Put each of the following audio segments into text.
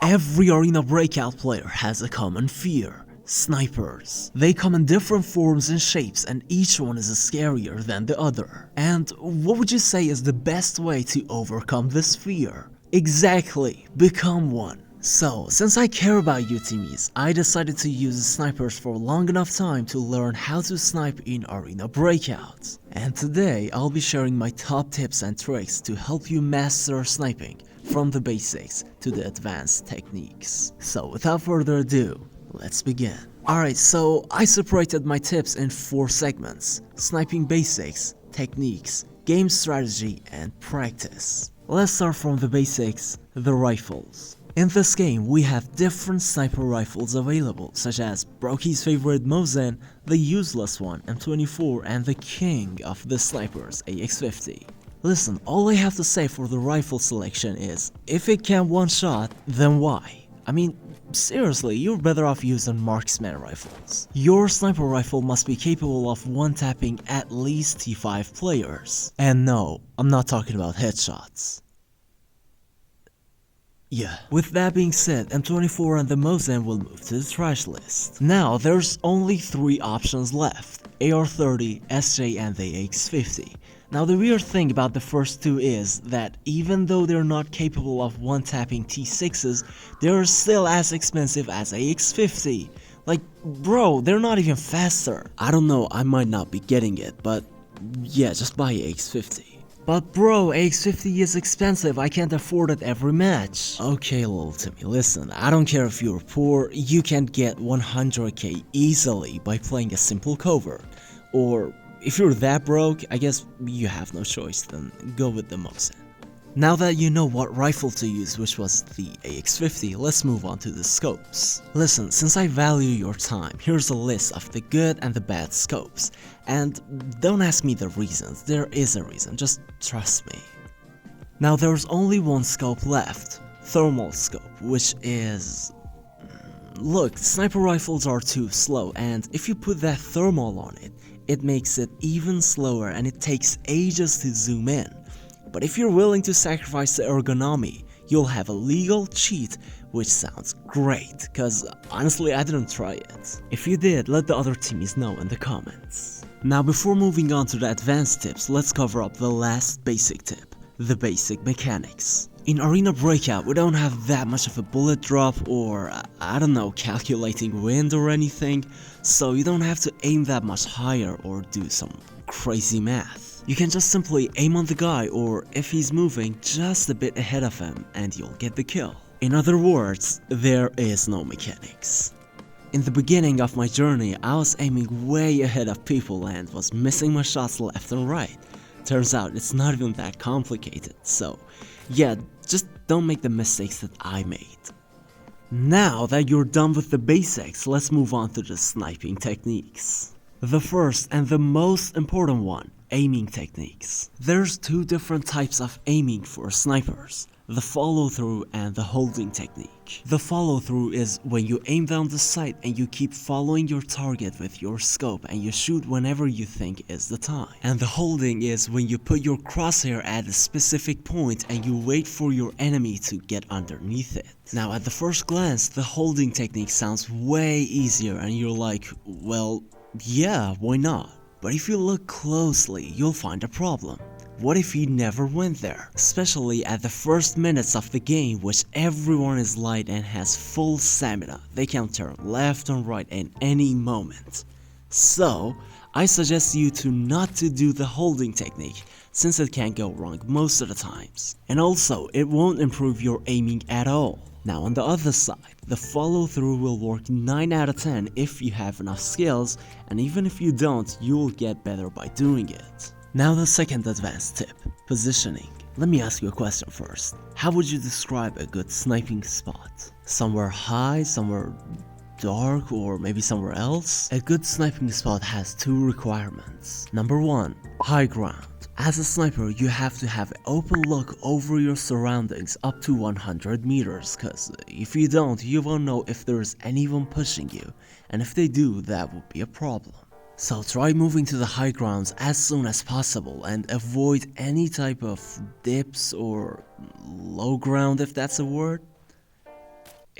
Every Arena Breakout player has a common fear: snipers. They come in different forms and shapes, and each one is scarier than the other. And what would you say is the best way to overcome this fear? Exactly, become one. So, since I care about you teamies, I decided to use snipers for long enough time to learn how to snipe in Arena Breakout. And today, I'll be sharing my top tips and tricks to help you master sniping, from the basics to the advanced techniques. So without further ado, let's begin. Alright, so I separated my tips in 4 segments: sniping basics, techniques, game strategy, and practice. Let's start from the basics, the rifles. In this game, we have different sniper rifles available, such as Broky's favorite Mosin, the useless one M24, and the king of the snipers AX50. Listen, all I have to say for the rifle selection is, if it can one-shot, then why? I mean, seriously, you're better off using marksman rifles. Your sniper rifle must be capable of one-tapping at least T5 players. And no, I'm not talking about headshots. Yeah. With that being said, M24 and the Mosin will move to the trash list. Now, there's only 3 options left: AR-30, SJ, and the AX50. Now, the weird thing about the first 2 is that even though they're not capable of one-tapping T6s, they're still as expensive as AX50. Like, bro, they're not even faster. I don't know, I might not be getting it, but yeah, just buy AX50. But bro, AX50 is expensive, I can't afford it every match. Okay, little Timmy, listen, I don't care if you're poor, you can get 100k easily by playing a simple covert. Or if you're that broke, I guess you have no choice, then go with the Mosin. Now that you know what rifle to use, which was the AX50, let's move on to the scopes. Listen, since I value your time, here's a list of the good and the bad scopes. And don't ask me the reasons, there is a reason, just trust me. Now there's only one scope left: thermal scope, which is... Look, sniper rifles are too slow, and if you put that thermal on it, it makes it even slower and it takes ages to zoom in. But if you're willing to sacrifice the ergonomy, you'll have a legal cheat, which sounds great, cause honestly I didn't try it. If you did, let the other teamies know in the comments. Now before moving on to the advanced tips, let's cover up the last basic tip: the basic mechanics. In Arena Breakout, we don't have that much of a bullet drop or, I don't know, calculating wind or anything, so you don't have to aim that much higher or do some crazy math. You can just simply aim on the guy, or if he's moving, just a bit ahead of him and you'll get the kill. In other words, there is no mechanics. In the beginning of my journey, I was aiming way ahead of people and was missing my shots left and right. Turns out it's not even that complicated, so yeah, just don't make the mistakes that I made. Now that you're done with the basics, let's move on to the sniping techniques. The first and the most important one: aiming techniques. There's 2 different types of aiming for snipers: the follow-through and the holding technique. The follow-through is when you aim down the sight and you keep following your target with your scope and you shoot whenever you think is the time. And the holding is when you put your crosshair at a specific point and you wait for your enemy to get underneath it. Now at the first glance, the holding technique sounds way easier and you're like, well, yeah, why not? But if you look closely, you'll find a problem. What if he never went there? Especially at the first minutes of the game, which everyone is light and has full stamina. They can turn left and right at any moment. So, I suggest you to not to do the holding technique, since it can go wrong most of the times. And also, it won't improve your aiming at all. Now on the other side, the follow through will work 9 out of 10 if you have enough skills, and even if you don't, you will get better by doing it. Now the second advanced tip: positioning. Let me ask you a question first. How would you describe a good sniping spot? Somewhere high, somewhere dark, or maybe somewhere else? A good sniping spot has 2 requirements. Number 1, high ground. As a sniper, you have to have an open look over your surroundings up to 100 meters, cause if you don't, you won't know if there's anyone pushing you, and if they do, that would be a problem. So try moving to the high grounds as soon as possible and avoid any type of dips or low ground, if that's a word.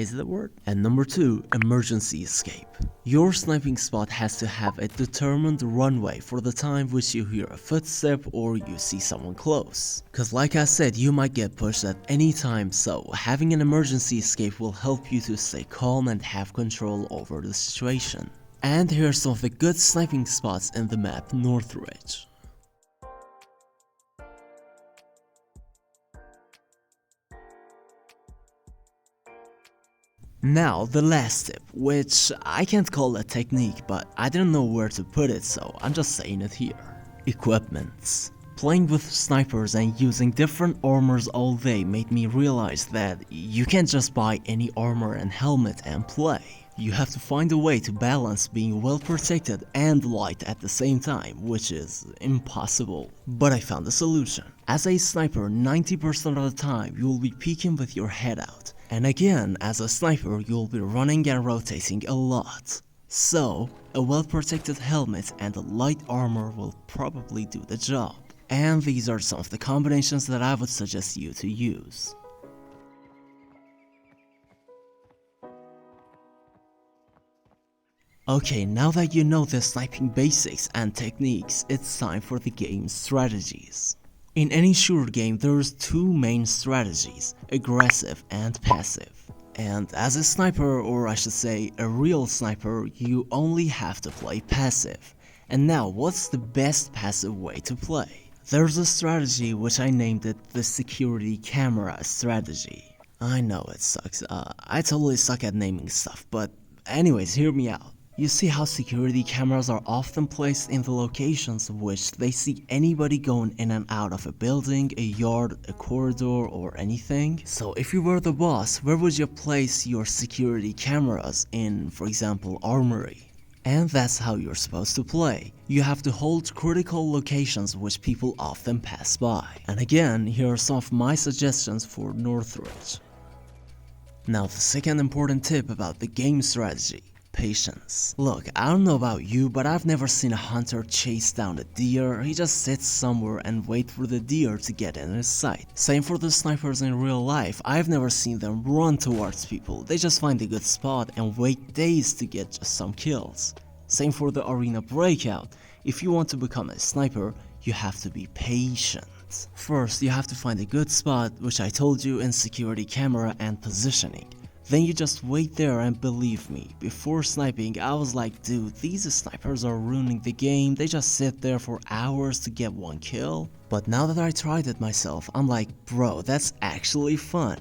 Is it a word? And number 2, emergency escape. Your sniping spot has to have a determined runway for the time which you hear a footstep or you see someone close. Cause like I said, you might get pushed at any time, so having an emergency escape will help you to stay calm and have control over the situation. And here are some of the good sniping spots in the map Northridge. Now the last tip, which I can't call a technique, but I didn't know where to put it, so I'm just saying it here. Equipments. Playing with snipers and using different armors all day made me realize that you can't just buy any armor and helmet and play. You have to find a way to balance being well protected and light at the same time, which is impossible. But I found a solution. As a sniper, 90% of the time you will be peeking with your head out. And again, as a sniper, you'll be running and rotating a lot. So, a well-protected helmet and a light armor will probably do the job. And these are some of the combinations that I would suggest you to use. Okay, now that you know the sniping basics and techniques, it's time for the game strategies. In any shooter game, there's 2 main strategies, aggressive and passive. And as a sniper, or I should say a real sniper, you only have to play passive. And now, what's the best passive way to play? There's a strategy which I named it the security camera strategy. I know it sucks, I totally suck at naming stuff, but anyways, hear me out. You see how security cameras are often placed in the locations which they see anybody going in and out of a building, a yard, a corridor, or anything? So if you were the boss, where would you place your security cameras in, for example, armory? And that's how you're supposed to play. You have to hold critical locations which people often pass by. And again, here are some of my suggestions for Northridge. Now the second important tip about the game strategy. Patience. Look, I don't know about you, but I've never seen a hunter chase down a deer. He just sits somewhere and waits for the deer to get in his sight. Same for the snipers in real life. I've never seen them run towards people. They just find a good spot and wait days to get just some kills. Same for the ArenaBreakout. If you want to become a sniper, you have to be patient. First, you have to find a good spot, which I told you in security camera and positioning. Then you just wait there, and believe me, before sniping I was like, dude, these snipers are ruining the game, they just sit there for hours to get one kill. But now that I tried it myself, I'm like, bro, that's actually fun.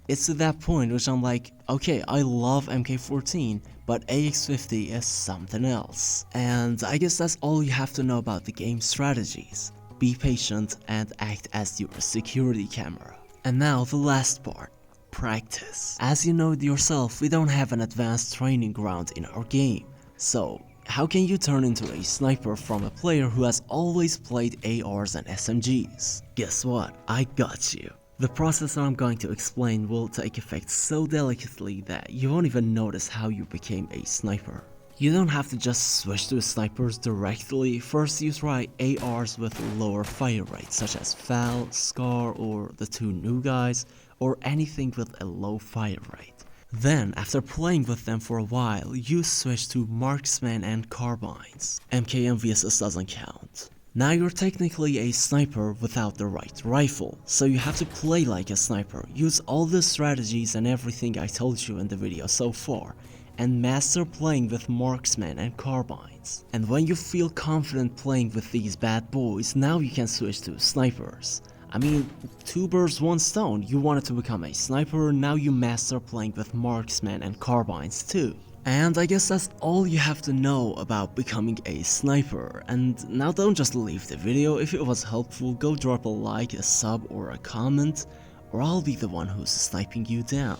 It's to that point which I'm like, okay, I love MK14, but AX50 is something else. And I guess that's all you have to know about the game strategies. Be patient and act as your security camera. And now the last part. Practice. As you know yourself, we don't have an advanced training ground in our game. So, how can you turn into a sniper from a player who has always played ARs and SMGs? Guess what? I got you. The process that I'm going to explain will take effect so delicately that you won't even notice how you became a sniper. You don't have to just switch to snipers directly. First you try ARs with lower fire rates such as FAL, SCAR, or the 2 new guys, or anything with a low fire rate. Then, after playing with them for a while, you switch to marksman and carbines. MK VSS doesn't count. Now you're technically a sniper without the right rifle, so you have to play like a sniper, use all the strategies and everything I told you in the video so far, and master playing with marksmen and carbines. And when you feel confident playing with these bad boys, now you can switch to snipers. I mean, 2 birds, 1 stone. You wanted to become a sniper, now you master playing with marksmen and carbines too. And I guess that's all you have to know about becoming a sniper. And now don't just leave the video. If it was helpful, go drop a like, a sub, or a comment, or I'll be the one who's sniping you down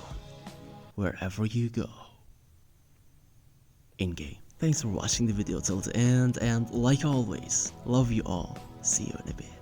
wherever you go. In-game. Thanks for watching the video till the end, and like always, love you all. See you in a bit.